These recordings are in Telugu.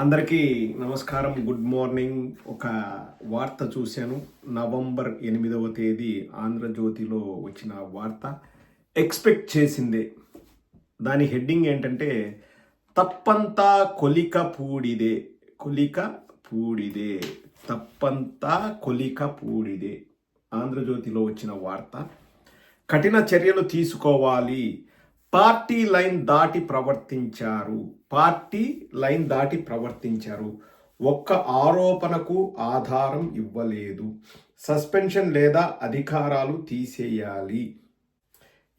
అందరికీ నమస్కారం, గుడ్ మార్నింగ్. ఒక వార్త చూశాను. నవంబర్ 8వ తేదీ ఆంధ్రజ్యోతిలో వచ్చిన వార్త. ఎక్స్పెక్ట్ చేసిందే. దాని హెడ్డింగ్ ఏంటంటే, తప్పంతా కొలిక పూడిదే. కొలిక పూడిదే. తప్పంతా కొలిక పూడిదే. ఆంధ్రజ్యోతిలో వచ్చిన వార్త. కఠిన చర్యలు తీసుకోవాలి. పార్టీ లైన్ దాటి ప్రవర్తించారు. ఒక్క ఆరోపణకు ఆధారం ఇవ్వలేదు. సస్పెన్షన్ లేదా అధికారాలు తీసేయాలి.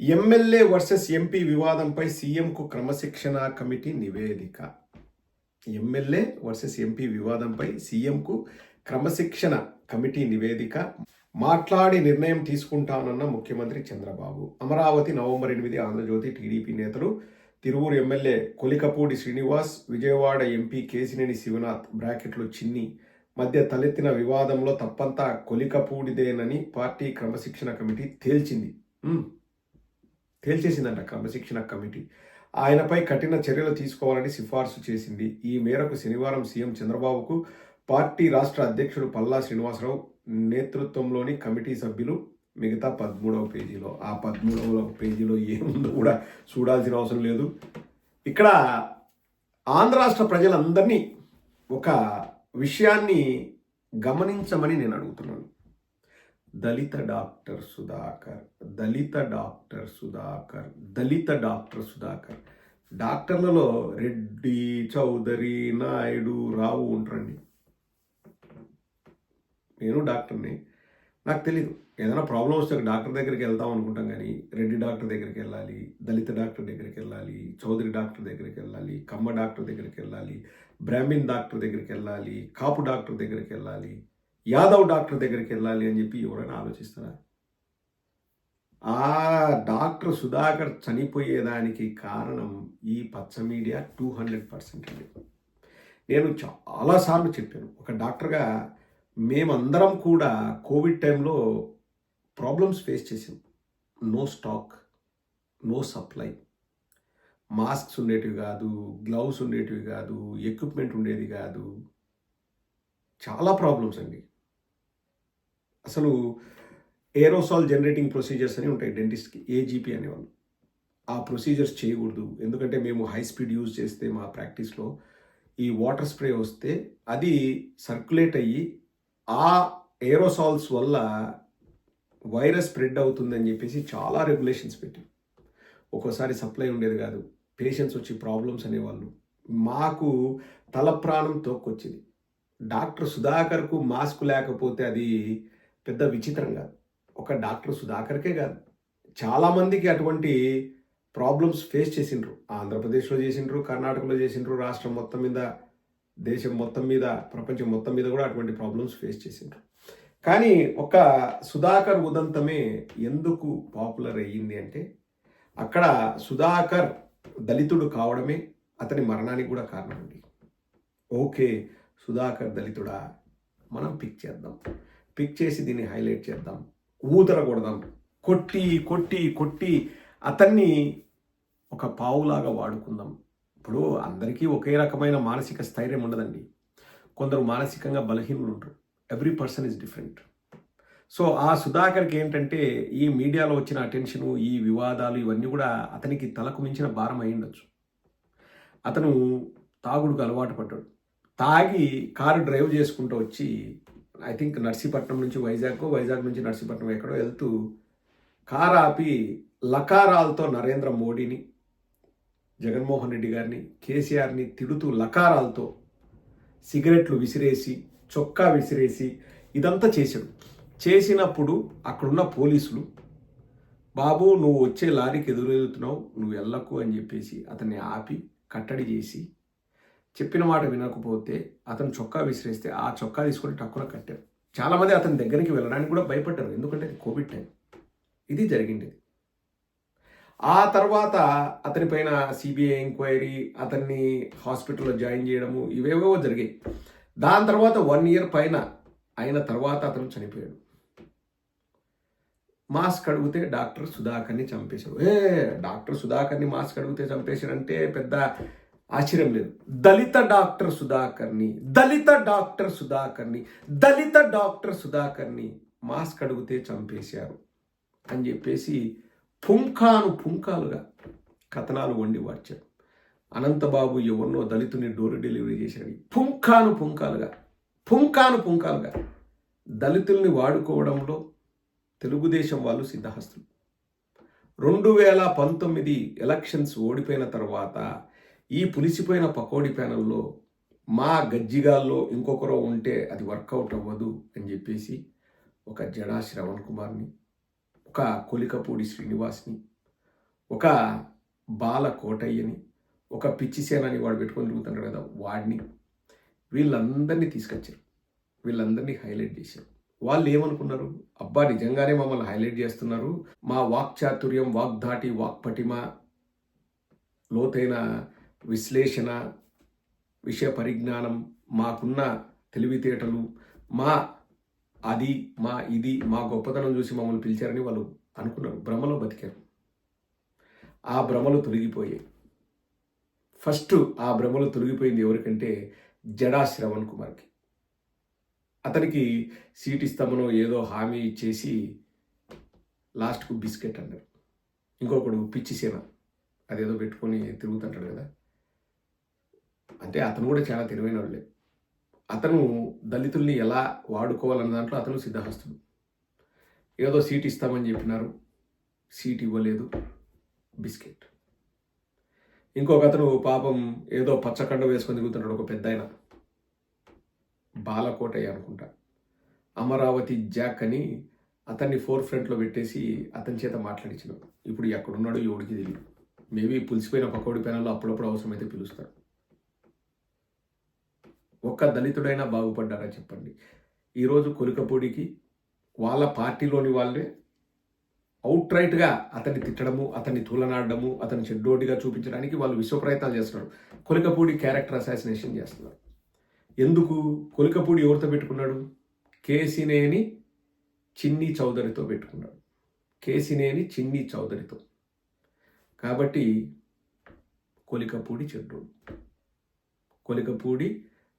ఎమ్మెల్యే వర్సెస్ ఎంపీ వివాదంపై సీఎంకు క్రమశిక్షణ కమిటీ నివేదిక. ఎమ్మెల్యే వర్సెస్ ఎంపీ వివాదంపై సీఎంకు క్రమశిక్షణ కమిటీ నివేదిక. మాట్లాడి నిర్ణయం తీసుకుంటానన్న ముఖ్యమంత్రి చంద్రబాబు. అమరావతి నవంబర్ 8 ఆంధ్రజ్యోతి. టీడీపీ నేతలు తిరువూరు ఎమ్మెల్యే కొలికపూడి శ్రీనివాస్, విజయవాడ ఎంపీ కేశినేని శివనాథ్ బ్రాకెట్లు చిన్ని మధ్య తలెత్తిన వివాదంలో తప్పంతా కొలికపూడిదేనని పార్టీ క్రమశిక్షణ కమిటీ తేల్చేసిందంట. క్రమశిక్షణ కమిటీ ఆయనపై కఠిన చర్యలు తీసుకోవాలని సిఫార్సు చేసింది. ఈ మేరకు శనివారం సీఎం చంద్రబాబుకు పార్టీ రాష్ట్ర అధ్యక్షుడు పల్లా శ్రీనివాసరావు నేతృత్వంలోని కమిటీ సభ్యులు మిగతా 13వ పేజీలో, ఆ 13వ పేజీలో ఏముందో కూడా చూడాల్సిన అవసరం లేదు. ఇక్కడ ఆంధ్ర రాష్ట్ర ప్రజలందరినీ ఒక విషయాన్ని గమనించమని నేను అడుగుతున్నాను. దళిత డాక్టర్ సుధాకర్. డాక్టర్లలో రెడ్డి, చౌదరి, నాయుడు, రావు ఉంటారండి. నేను డాక్టర్ని, నాకు తెలియదు. ఏదైనా ప్రాబ్లం వస్తే డాక్టర్ దగ్గరికి వెళ్తాం అనుకుంటాం, కానీ రెడ్డి డాక్టర్ దగ్గరికి వెళ్ళాలి, దళిత డాక్టర్ దగ్గరికి వెళ్ళాలి, చౌదరి డాక్టర్ దగ్గరికి వెళ్ళాలి, కమ్మ డాక్టర్ దగ్గరికి వెళ్ళాలి, బ్రాహ్మిన్ డాక్టర్ దగ్గరికి వెళ్ళాలి, కాపు డాక్టర్ దగ్గరికి వెళ్ళాలి, యాదవ్ డాక్టర్ దగ్గరికి వెళ్ళాలి అని చెప్పి ఎవరైనా ఆలోచిస్తారా? ఆ డాక్టర్ సుధాకర్ చనిపోయేదానికి కారణం ఈ పచ్చ మీడియా 200% అండి. నేను చాలాసార్లు చెప్పాను, ఒక డాక్టర్గా మేమందరం కూడా కోవిడ్ టైంలో ప్రాబ్లమ్స్ ఫేస్ చేసాం. No stock, no supply, masks ఉండేటివి కాదు, గ్లౌస్ ఉండేటివి కాదు, ఎక్విప్మెంట్ ఉండేది కాదు. చాలా ప్రాబ్లమ్స్ అండి. అసలు ఏరోసాల్ జనరేటింగ్ ప్రొసీజర్స్ అని ఉంటాయి డెంటిస్ట్కి, ఏజీపీ అనేవాళ్ళు. ఆ ప్రొసీజర్స్ చేయకూడదు. ఎందుకంటే మేము హై స్పీడ్ యూజ్ చేస్తే మా ప్రాక్టీస్లో ఈ వాటర్ స్ప్రే వస్తే అది సర్క్యులేట్ అయ్యి ఆ ఏరోసాల్స్ వల్ల వైరస్ స్ప్రెడ్ అవుతుందని చెప్పేసి చాలా రెగ్యులేషన్స్ పెట్టి, ఒక్కోసారి సప్లై ఉండేది కాదు, పేషెంట్స్ వచ్చి ప్రాబ్లమ్స్ అనేవాళ్ళు. మాకు తల ప్రాణం తోక్కొచ్చింది. డాక్టర్ సుధాకర్కు మాస్క్ లేకపోతే అది పెద్ద విచిత్రం కాదు. ఒక డాక్టర్ సుధాకర్కే కాదు, చాలామందికి అటువంటి ప్రాబ్లమ్స్ ఫేస్ చేసిండ్రు. ఆంధ్రప్రదేశ్లో చేసిండ్రు, కర్ణాటకలో చేసిండ్రు, రాష్ట్రం మొత్తం మీద, దేశం మొత్తం మీద, ప్రపంచం మొత్తం మీద కూడా అటువంటి ప్రాబ్లమ్స్ ఫేస్ చేసిండ్రు. కానీ ఒక సుధాకర్ ఉదంతమే ఎందుకు పాపులర్ అయ్యింది అంటే, అక్కడ సుధాకర్ దళితుడు కావడమే అతని మరణానికి కూడా కారణం అండి. ఓకే, సుధాకర్ దళితుడా, మనం పిక్ చేసి దీన్ని హైలైట్ చేద్దాం, ఊదరగొడదాం, కొట్టి అతన్ని ఒక పావులాగా వాడుకుందాం. ఇప్పుడు అందరికీ ఒకే రకమైన మానసిక స్థైర్యం ఉండదండి. కొందరు మానసికంగా బలహీనులు ఉంటారు. Every person is different. So ఆ సుధాకర్కి ఏంటంటే, ఈ మీడియాలో వచ్చిన అటెన్షను, ఈ వివాదాలు ఇవన్నీ కూడా అతనికి తలకు మించిన భారం అయి ఉండొచ్చు. అతను తాగుడుకు అలవాటు పడ్డాడు. తాగి కారు డ్రైవ్ చేసుకుంటూ వచ్చి, ఐ థింక్ నర్సీపట్నం నుంచి వైజాగ్ నుంచి నర్సీపట్నం ఎక్కడో వెళ్తూ కారు ఆపి లకారాలతో నరేంద్ర మోడీని, జగన్మోహన్ రెడ్డి గారిని, కేసీఆర్ని తిడుతూ లకారాలతో సిగరెట్లు విసిరేసి, చొక్కా విసిరేసి ఇదంతా చేశాడు. చేసినప్పుడు అక్కడున్న పోలీసులు, బాబు నువ్వు వచ్చే లారీకి ఎదురెళ్తున్నావు, నువ్వు వెళ్ళకు అని చెప్పేసి అతన్ని ఆపి కట్టడి చేసి, చెప్పిన మాట వినకపోతే అతను చొక్కా విసిరేస్తే ఆ చొక్కా తీసుకొని టక్కున కట్టారు. చాలామంది అతని దగ్గరికి వెళ్ళడానికి కూడా భయపడ్డారు, ఎందుకంటే కోవిడ్ టైం. ఇది జరిగింది. ఆ తర్వాత అతని పైన సిబిఐ ఎంక్వైరీ, అతన్ని హాస్పిటల్లో జాయిన్ చేయడము, ఇవేవో జరిగాయి. దాని తర్వాత 1 year పైన అయిన తర్వాత అతను చనిపోయాడు. మాస్క్ అడిగితే డాక్టర్ సుధాకర్ని చంపేశాడు. డాక్టర్ సుధాకర్ని మాస్క్ అడిగితే చంపేశాడంటే పెద్ద ఆశ్చర్యం లేదు. దళిత డాక్టర్ సుధాకర్ని, దళిత డాక్టర్ సుధాకర్ని, దళిత డాక్టర్ సుధాకర్ని మాస్క్ అడిగితే చంపేశారు అని చెప్పేసి పుంకాలుగా కథనాలు వండి వార్చారు. అనంతబాబు ఎవరినో దళితుని డోర్ డెలివరీ చేశాడు. పుంకాలుగా దళితుల్ని వాడుకోవడంలో తెలుగుదేశం వాళ్ళు సిద్ధహస్తులు. 2019 ఎలక్షన్స్ ఓడిపోయిన తర్వాత ఈ పులిసిపోయిన పకోడీ ప్యానల్లో మా గజ్జిగాల్లో ఇంకొకరో ఉంటే అది వర్కౌట్ అవ్వదు అని చెప్పేసి ఒక జడా శ్రవణ్ కుమార్ని, ఒక కొలికపూడి శ్రీనివాస్ని, ఒక బాల కోటయ్యని, ఒక పిచ్చిసేనని వాడు పెట్టుకొని తిరుగుతున్నాడు కదా వాడిని, వీళ్ళందరినీ తీసుకొచ్చారు. వీళ్ళందరినీ హైలైట్ చేశారు. వాళ్ళు ఏమనుకున్నారు? అబ్బా నిజంగానే మమ్మల్ని హైలైట్ చేస్తున్నారు, మా వాక్చాతుర్యం, వాగ్ధాటి, వాక్పటిమ, లోతైన విశ్లేషణ, విషయ పరిజ్ఞానం, మాకున్న తెలివితేటలు, మా గొప్పతనం చూసి మమ్మల్ని పిలిచారని వాళ్ళు అనుకున్నారు. భ్రమలో బతికారు. ఆ భ్రమలు తొలగిపోయాయి. ఫస్ట్ ఆ భ్రమలు తొలగిపోయింది ఎవరికంటే జడా శ్రవణ్ కుమార్కి. అతనికి సీట్ ఇస్తామనో ఏదో హామీ ఇచ్చేసి లాస్ట్కు బిస్కెట్ అన్నారు. ఇంకొకడు పిచ్చిసేన అదేదో పెట్టుకొని తిరుగుతుంటాడు కదా, అంటే అతను కూడా చాలా తెలివైన వాళ్ళే. అతను దళితుల్ని ఎలా వాడుకోవాలన్న దాంట్లో అతను సిద్ధహస్తుడు. ఏదో సీట్ ఇస్తామని చెప్పినారు, సీట్ ఇవ్వలేదు, బిస్కెట్. ఇంకొక అతను పాపం ఏదో పచ్చకండ వేసుకొని తిరుగుతుంటాడు, ఒక పెద్ద ఆయన, బాలకోటయ్య అనుకుంటా, అమరావతి జాక్ అని అతన్ని ఫ్రంట్లో పెట్టేసి అతని చేత మాట్లాడించినాం. ఇప్పుడు ఎక్కడున్నాడో ఎవడికి తెలియదు. మేబీ పులిసిపోయిన పకోడి ప్యానల్లో అప్పుడప్పుడు అవసరమైతే పిలుస్తారు. ఒక్క దళితుడైనా బాగుపడ్డారా చెప్పండి? ఈరోజు కొలికపూడికి వాళ్ళ పార్టీలోని వాళ్ళే అవుట్ రైట్గా అతన్ని తిట్టడము, అతన్ని తూలనాడడము, అతన్ని చెడ్డోటిగా చూపించడానికి వాళ్ళు విశ్వ ప్రయత్నాలు చేస్తున్నారు. కొలికపూడి క్యారెక్టర్ అసాసినేషన్ చేస్తున్నారు. ఎందుకు? కొలికపూడి ఎవరితో పెట్టుకున్నాడు? కేసినేని చిన్ని చౌదరితో పెట్టుకున్నాడు. కేసినేని చిన్ని చౌదరితో. కాబట్టి కొలికపూడి చెడ్డోడు, కొలికపూడి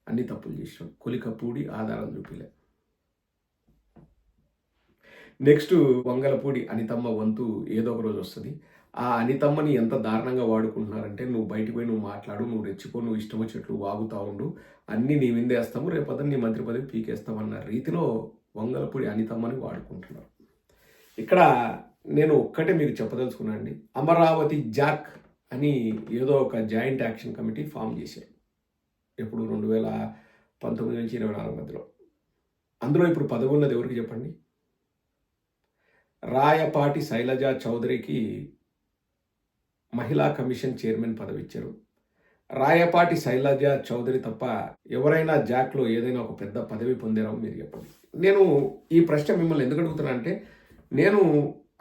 అన్ని తప్పులు చేసినాడు, కొలికపూడి ఆధారం చూపిలే. నెక్స్ట్ వంగలపూడి అనితమ్మ వంతు ఏదో ఒక రోజు వస్తుంది. ఆ అనితమ్మని ఎంత దారుణంగా వాడుకుంటున్నారంటే, నువ్వు బయటికి పోయి నువ్వు మాట్లాడు, నువ్వు రెచ్చిపో, నువ్వు ఇష్టం వచ్చేట్లు వాగుతా ఉండు, అన్నీ నీ విందేస్తాము, రేపొద్దున నీ మంత్రి పదవి పీకేస్తామన్న రీతిలో వంగలపూడి అనితమ్మని వాడుకుంటున్నారు. ఇక్కడ నేను ఒక్కటే మీకు చెప్పదలుచుకున్నానండి. అమరావతి జాక్ అని ఏదో ఒక జాయింట్ యాక్షన్ కమిటీ ఫామ్ చేశారు. ఎప్పుడు 2019 నుంచి 24 మధ్యలో. అందులో ఇప్పుడు పదవి ఉన్నది ఎవరికి చెప్పండి? రాయపాటి శైలజ చౌదరికి మహిళా కమిషన్ చైర్మన్ పదవి ఇచ్చారు. రాయపాటి శైలజ చౌదరి తప్ప ఎవరైనా జాక్లో ఏదైనా ఒక పెద్ద పదవి పొందారో మీరు చెప్పండి. నేను ఈ ప్రశ్న మిమ్మల్ని ఎందుకు అడుగుతున్నా అంటే, నేను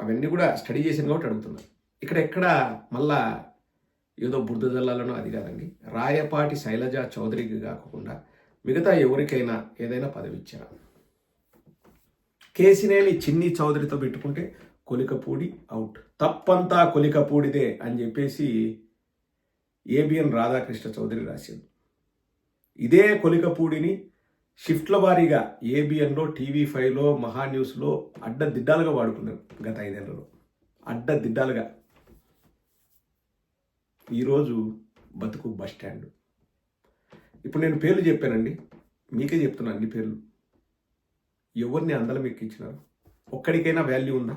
అవన్నీ కూడా స్టడీ చేశాను కాబట్టి అడుగుతున్నాను. ఎక్కడ మళ్ళా ఏదో బురద జల్లాలనో అది కాదండి. రాయపాటి శైలజ చౌదరికి కాకుండా మిగతా ఎవరికైనా ఏదైనా పదవి ఇచ్చారా? కేసినేని చిన్ని చౌదరితో పెట్టుకుంటే కొలికపూడి అవుట్, తప్పంతా కొలికపూడిదే అని చెప్పేసి ఏబిఎన్ రాధాకృష్ణ చౌదరి రాశాడు. ఇదే కొలికపూడిని షిఫ్ట్ల వారీగా ఏబిఎన్లో, TV5లో, మహాన్యూస్లో అడ్డదిడ్డాలుగా వాడుకున్నారు గత 5 ఏళ్లలో. అడ్డదిడ్డాలుగా. ఈరోజు బతుకు బస్ స్టాండ్. ఇప్పుడు నేను పేర్లు చెప్పానండి, మీకే చెప్తున్నా అన్ని పేర్లు. ఎవరిని అందలం ఎక్కించినారు? ఒక్కడికైనా వాల్యూ ఉందా?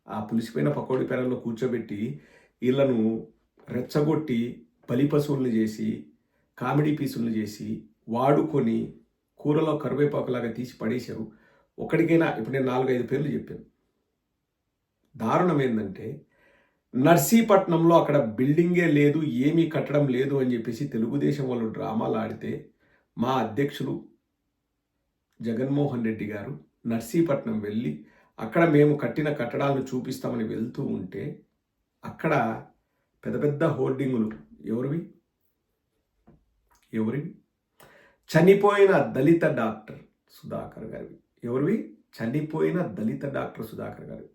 ఆ పులిసిపోయిన పకోడీ పేరల్లో కూర్చోబెట్టి వీళ్ళను రెచ్చగొట్టి బలిపశువుల్ని చేసి, కామెడీ పీసుల్ని చేసి, వాడుకొని కూరలో కరివేపాకులాగా తీసి పడేశారు. ఒక్కడికైనా ఇప్పుడు నేను 4-5 పేర్లు చెప్పాను. దారుణం ఏంటంటే, నర్సీపట్నంలో అక్కడ బిల్డింగే లేదు, ఏమీ కట్టడం లేదు అని చెప్పేసి తెలుగుదేశం వాళ్ళు డ్రామాలు ఆడితే, మా అధ్యక్షులు జగన్మోహన్ రెడ్డి గారు నర్సీపట్నం వెళ్ళి అక్కడ మేము కట్టిన కట్టడాలను చూపిస్తామని వెళ్తూ ఉంటే, అక్కడ పెద్ద పెద్ద హోర్డింగులు ఎవరివి? చనిపోయిన దళిత డాక్టర్ సుధాకర్ గారివి. ఎవరివి? చనిపోయిన దళిత డాక్టర్ సుధాకర్ గారు.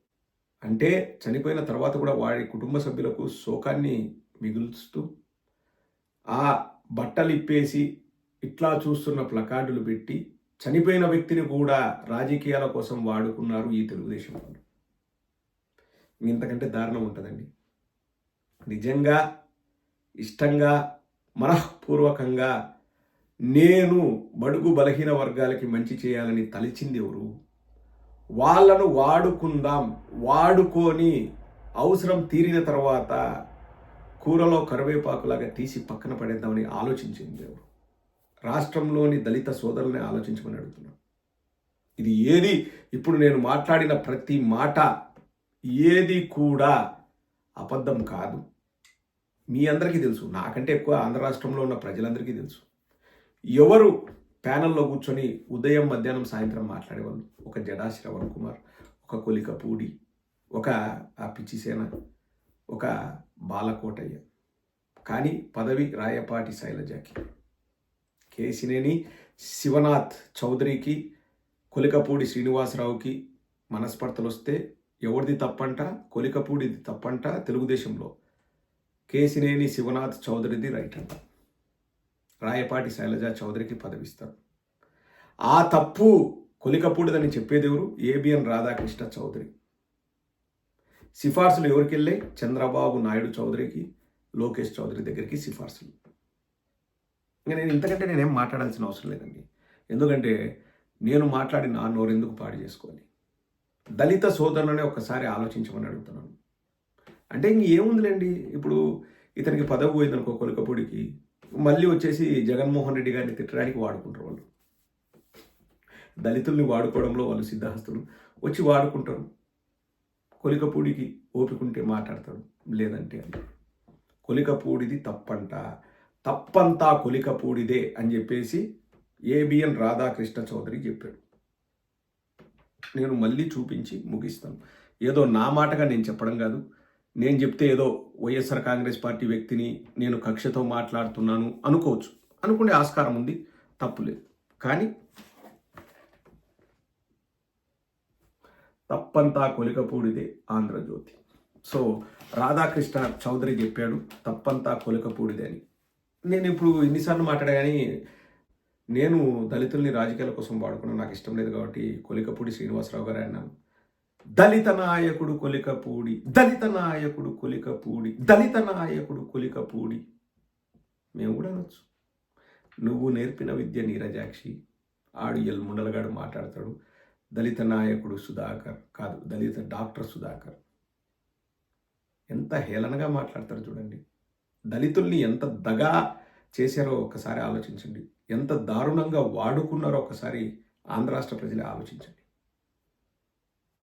అంటే చనిపోయిన తర్వాత కూడా వారి కుటుంబ సభ్యులకు శోకాన్ని మిగుల్చుతూ ఆ బట్టలు ఇప్పేసి ఇట్లా చూస్తున్న ప్లకార్డులు పెట్టి చనిపోయిన వ్యక్తిని కూడా రాజకీయాల కోసం వాడుకున్నారు ఈ తెలుగుదేశం వాళ్ళు. ఇంతకంటే దారుణం ఉంటుందండి. నిజంగా ఇష్టంగా మనఃపూర్వకంగా నేను బడుగు బలహీన వర్గాలకి మంచి చేయాలని తలిచింది ఎవరు? వాళ్ళను వాడుకుందాం, వాడుకొని అవసరం తీరిన తర్వాత కూరలో కరివేపాకులాగా తీసి పక్కన పడేద్దామని ఆలోచించింది ఎవరు? రాష్ట్రంలోని దళిత సోదరుల్ని ఆలోచించమని అడుగుతున్నాను. ఇది ఏది ఇప్పుడు నేను మాట్లాడిన ప్రతి మాట ఏది కూడా అబద్ధం కాదు. మీ అందరికీ తెలుసు, నాకంటే ఎక్కువ ఆంధ్ర రాష్ట్రంలో ఉన్న ప్రజలందరికీ తెలుసు. ఎవరు ప్యానల్లో కూర్చొని ఉదయం మధ్యాహ్నం సాయంత్రం మాట్లాడేవాళ్ళు? ఒక జడా శ్రవణ్ కుమార్, ఒక కొలికపూడి, ఒక పిచ్చిసేన, ఒక బాలకోటయ్య. కానీ పదవి రాయపాటి శైలజకి, కేసినేని శివనాథ్ చౌదరికి, కొలికపూడి శ్రీనివాసరావుకి మనస్పర్ధలు వస్తే ఎవరిది తప్పంట? కొలికపూడిది తప్పంట తెలుగుదేశంలో. కేసినేని శివనాథ్ చౌదరిది రైట్ అంట. రాయపాటి శైలజ చౌదరికి పదవిస్తారు. ఆ తప్పు కొలికపూడిదని చెప్పేది ఎవరు? ఏబిఎన్ రాధాకృష్ణ చౌదరి. సిఫార్సులు ఎవరికి వెళ్ళాయి? చంద్రబాబు నాయుడు చౌదరికి, లోకేష్ చౌదరి దగ్గరికి సిఫార్సులు. ఇంకా నేను ఇంతకంటే నేనేం మాట్లాడాల్సిన అవసరం లేదండి. ఎందుకంటే నేను మాట్లాడి నా నోరెందుకు పాడు చేసుకోవాలి? దళిత సోదరులనే ఒకసారి ఆలోచించమని అడుగుతున్నాను. అంటే ఏముందిలేండి, ఇప్పుడు ఇతనికి పదవి పోయిందనుకో కొలికపూడికి, మళ్ళీ వచ్చేసి జగన్మోహన్ రెడ్డి గారిని తిట్టడానికి వాడుకుంటారు వాళ్ళు. దళితుల్ని వాడుకోవడంలో వాళ్ళు సిద్ధహస్తులు. వచ్చి వాడుకుంటారు. కొలికపూడికి ఓపికంటే మాట్లాడతాడు, లేదంటే అని. కొలికపూడిది తప్పంట, తప్పంతా కొలికపూడిదే అని చెప్పేసి ఏబిఎన్ రాధాకృష్ణ చౌదరి చెప్పాడు. నేను మళ్ళీ చూపించి ముగిస్తాను. ఏదో నా మాటగా నేను చెప్పడం కాదు. నేను చెప్తే ఏదో వైఎస్ఆర్ కాంగ్రెస్ పార్టీ వ్యక్తిని నేను కక్షతో మాట్లాడుతున్నాను అనుకోవచ్చు, అనుకునే ఆస్కారం ఉంది, తప్పులేదు. కానీ తప్పంతా కొలికపూడిదే ఆంధ్రజ్యోతి. సో రాధాకృష్ణ చౌదరి చెప్పాడు తప్పంతా కొలికపూడిదే అని. నేను ఇప్పుడు ఎన్నిసార్లు మాట్లాడా కానీ నేను దళితుల్ని రాజకీయాల కోసం వాడుకున్నాను, నాకు ఇష్టం లేదు కాబట్టి కొలికపూడి శ్రీనివాసరావు గారు అన్నాను. దళిత నాయకుడు కొలికపూడి, దళిత నాయకుడు కొలికపూడి, దళిత నాయకుడు కొలికపూడి. మేము కూడా అనొచ్చు. నువ్వు నేర్పిన విద్య నీరజాక్షి, ఆడు ముండలగాడు మాట్లాడతాడు. దళిత నాయకుడు సుధాకర్ కాదు, దళిత డాక్టర్ సుధాకర్. ఎంత హేళనగా మాట్లాడతారు చూడండి. దళితుల్ని ఎంత దగా చేశారో ఒకసారి ఆలోచించండి. ఎంత దారుణంగా వాడుకున్నారో ఒకసారి ఆంధ్ర రాష్ట్ర ప్రజలే ఆలోచించండి.